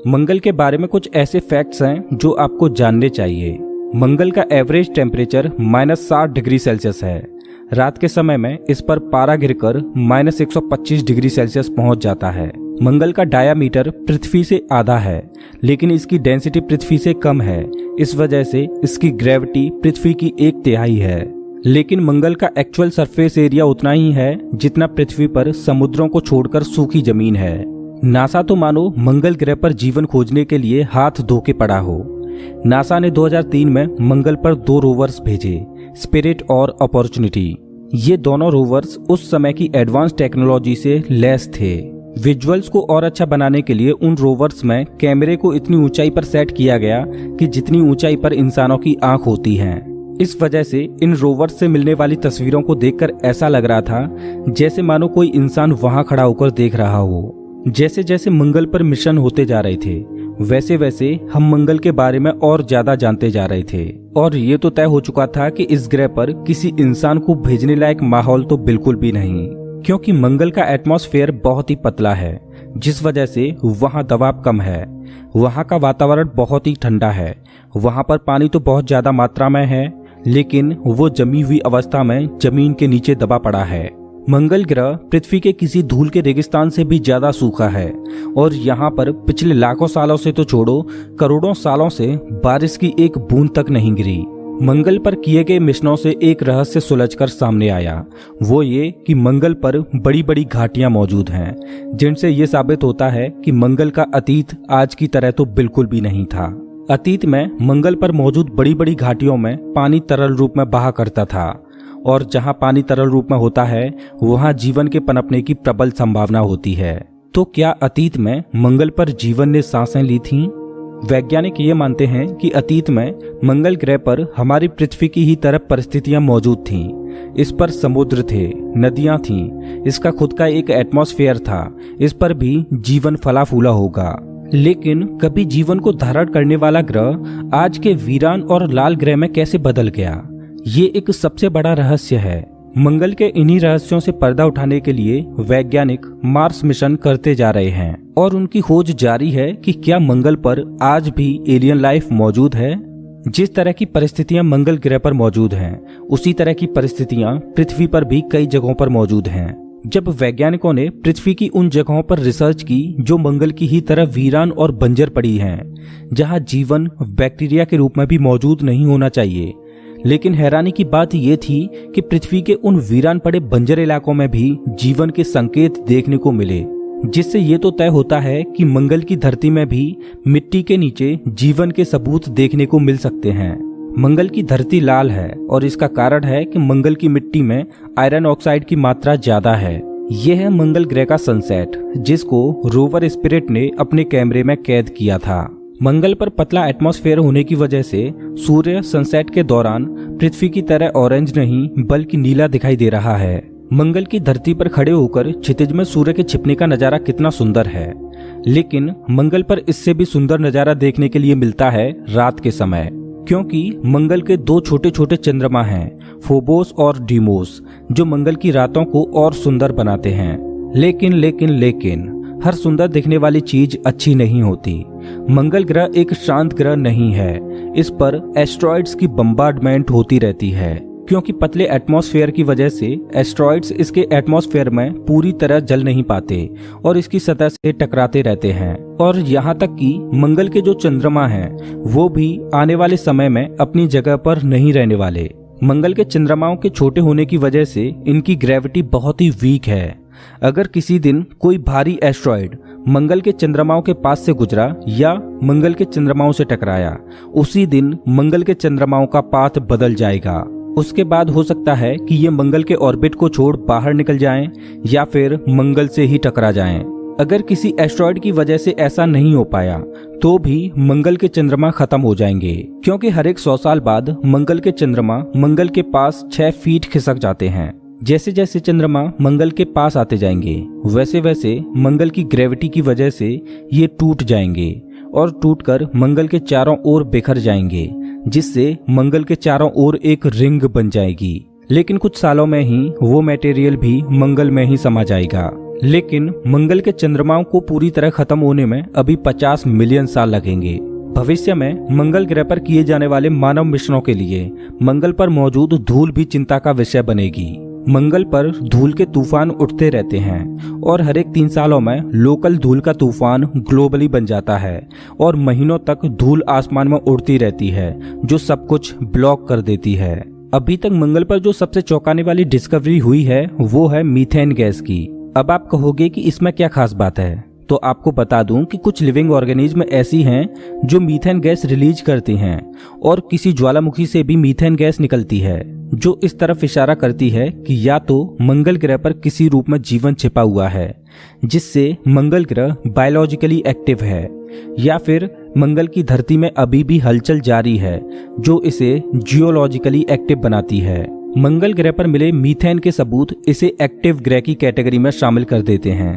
मंगल के बारे में कुछ ऐसे फैक्ट्स हैं जो आपको जानने चाहिए। मंगल का एवरेज टेम्परेचर -60 डिग्री सेल्सियस है। रात के समय में इस पर पारा गिरकर -125 डिग्री सेल्सियस पहुंच जाता है। मंगल का डायामीटर पृथ्वी से आधा है, लेकिन इसकी डेंसिटी पृथ्वी से कम है। इस वजह से इसकी ग्रेविटी पृथ्वी की 1/3 है। लेकिन मंगल का एक्चुअल सरफेस एरिया उतना ही है जितना पृथ्वी पर समुद्रों को छोड़कर सूखी जमीन है। नासा तो मानो मंगल ग्रह पर जीवन खोजने के लिए हाथ धो के पड़ा हो। नासा ने 2003 में मंगल पर 2 रोवर्स भेजे, स्पिरिट और अपॉर्चुनिटी। ये दोनों रोवर्स उस समय की एडवांस टेक्नोलॉजी से लैस थे। विजुअल्स को और अच्छा बनाने के लिए उन रोवर्स में कैमरे को इतनी ऊंचाई पर सेट किया गया कि जितनी ऊंचाई पर इंसानों की आंख होती है। इस वजह से इन रोवर्स से मिलने वाली तस्वीरों को देखकर ऐसा लग रहा था जैसे मानो कोई इंसान वहां खड़ा होकर देख रहा हो। जैसे जैसे मंगल पर मिशन होते जा रहे थे, वैसे वैसे हम मंगल के बारे में और ज्यादा जानते जा रहे थे। और ये तो तय हो चुका था कि इस ग्रह पर किसी इंसान को भेजने लायक माहौल तो बिल्कुल भी नहीं, क्योंकि मंगल का एटमॉस्फेयर बहुत ही पतला है, जिस वजह से वहाँ दबाव कम है। वहाँ का वातावरण बहुत ही ठंडा है। वहाँ पर पानी तो बहुत ज्यादा मात्रा में है, लेकिन वो जमी हुई अवस्था में जमीन के नीचे दबा पड़ा है। मंगल ग्रह पृथ्वी के किसी धूल के रेगिस्तान से भी ज्यादा सूखा है और यहाँ पर पिछले लाखों सालों से तो छोड़ो, करोड़ों सालों से बारिश की एक बूंद तक नहीं गिरी। मंगल पर किए गए मिशनों से एक रहस्य सुलझकर सामने आया, वो ये कि मंगल पर बड़ी बड़ी घाटियां मौजूद हैं, जिनसे ये साबित होता है कि मंगल का अतीत आज की तरह तो बिल्कुल भी नहीं था। अतीत में मंगल पर मौजूद बड़ी बड़ी घाटियों में पानी तरल रूप में बहा करता था, और जहां पानी तरल रूप में होता है वहां जीवन के पनपने की प्रबल संभावना होती है। तो क्या अतीत में मंगल पर जीवन ने सांसें ली थीं? वैज्ञानिक ये मानते हैं कि अतीत में मंगल ग्रह पर हमारी पृथ्वी की ही तरह परिस्थितियां मौजूद थीं। इस पर समुद्र थे, नदियां थीं, इसका खुद का एक एटमॉस्फेयर था। इस पर भी जीवन फला फूला होगा। लेकिन कभी जीवन को धारण करने वाला ग्रह आज के वीरान और लाल ग्रह में कैसे बदल गया, ये एक सबसे बड़ा रहस्य है। मंगल के इन्हीं रहस्यों से पर्दा उठाने के लिए वैज्ञानिक मार्स मिशन करते जा रहे हैं और उनकी खोज जारी है कि क्या मंगल पर आज भी एलियन लाइफ मौजूद है। जिस तरह की परिस्थितियां मंगल ग्रह पर मौजूद हैं, उसी तरह की परिस्थितियां पृथ्वी पर भी कई जगहों पर मौजूद हैं। जब वैज्ञानिकों ने पृथ्वी की उन जगहों पर रिसर्च की जो मंगल की ही तरह वीरान और बंजर पड़ी हैं, जहां जीवन बैक्टीरिया के रूप में भी मौजूद नहीं होना चाहिए, लेकिन हैरानी की बात यह थी कि पृथ्वी के उन वीरान पड़े बंजर इलाकों में भी जीवन के संकेत देखने को मिले, जिससे ये तो तय होता है कि मंगल की धरती में भी मिट्टी के नीचे जीवन के सबूत देखने को मिल सकते हैं। मंगल की धरती लाल है और इसका कारण है कि मंगल की मिट्टी में आयरन ऑक्साइड की मात्रा ज्यादा है। यह है मंगल ग्रह का सनसेट, जिसको रोवर स्पिरिट ने अपने कैमरे में कैद किया था। मंगल पर पतला एटमॉस्फेयर होने की वजह से सूर्य सनसेट के दौरान पृथ्वी की तरह ऑरेंज नहीं बल्कि नीला दिखाई दे रहा है। मंगल की धरती पर खड़े होकर क्षितिज में सूर्य के छिपने का नजारा कितना सुंदर है, लेकिन मंगल पर इससे भी सुंदर नजारा देखने के लिए मिलता है रात के समय, क्योंकि मंगल के 2 छोटे छोटे चंद्रमा हैं, फोबोस और डीमोस, जो मंगल की रातों को और सुंदर बनाते हैं। लेकिन हर सुंदर दिखने वाली चीज अच्छी नहीं होती। मंगल ग्रह एक शांत ग्रह नहीं है। इस पर एस्ट्रॉइड्स की बम्बार्डमेंट होती रहती है, क्योंकि पतले एटमॉस्फेयर की वजह से एस्ट्रॉइड्स इसके एटमॉस्फेयर में पूरी तरह जल नहीं पाते और इसकी सतह से टकराते रहते हैं। और यहाँ तक कि मंगल के जो चंद्रमा हैं, वो भी आने वाले समय में अपनी जगह पर नहीं रहने वाले। मंगल के चंद्रमाओं के छोटे होने की वजह से इनकी ग्रेविटी बहुत ही वीक है। अगर किसी दिन कोई भारी एस्ट्रॉइड मंगल के चंद्रमाओं के पास से गुजरा या मंगल के चंद्रमाओं से टकराया, उसी दिन मंगल के चंद्रमाओं का पाथ बदल जाएगा। उसके बाद हो सकता है कि ये मंगल के ऑर्बिट को छोड़ बाहर निकल जाएं या फिर मंगल से ही टकरा जाएं। अगर किसी एस्ट्रॉइड की वजह से ऐसा नहीं हो पाया तो भी मंगल के चंद्रमा खत्म हो जाएंगे, क्योंकि हर एक 100 साल बाद मंगल के चंद्रमा मंगल के पास 6 फीट खिसक जाते हैं। जैसे जैसे चंद्रमा मंगल के पास आते जाएंगे, वैसे वैसे मंगल की ग्रेविटी की वजह से ये टूट जाएंगे और टूटकर मंगल के चारों ओर बिखर जाएंगे, जिससे मंगल के चारों ओर एक रिंग बन जाएगी। लेकिन कुछ सालों में ही वो मटेरियल भी मंगल में ही समा जाएगा। लेकिन मंगल के चंद्रमाओं को पूरी तरह खत्म होने में अभी 50 मिलियन साल लगेंगे। भविष्य में मंगल ग्रह पर किए जाने वाले मानव मिशनों के लिए मंगल पर मौजूद धूल भी चिंता का विषय बनेगी। मंगल पर धूल के तूफान उठते रहते हैं और हर एक 3 सालों में लोकल धूल का तूफान ग्लोबली बन जाता है और महीनों तक धूल आसमान में उड़ती रहती है जो सब कुछ ब्लॉक कर देती है। अभी तक मंगल पर जो सबसे चौंकाने वाली डिस्कवरी हुई है वो है मीथेन गैस की। अब आप कहोगे कि इसमें क्या खास बात है, तो आपको बता दूं कि कुछ लिविंग ऑर्गेनिज्म ऐसी हैं जो मीथेन गैस रिलीज करती हैं और किसी ज्वालामुखी से भी मीथेन गैस निकलती है जो इस तरफ इशारा करती है कि या तो मंगल ग्रह पर किसी रूप में जीवन छिपा हुआ है जिससे मंगल ग्रह बायोलॉजिकली एक्टिव है, या फिर मंगल की धरती में अभी भी हलचल जारी है जो इसे जियोलॉजिकली एक्टिव बनाती है। मंगल ग्रह पर मिले मीथेन के सबूत इसे एक्टिव ग्रह की कैटेगरी में शामिल कर देते हैं।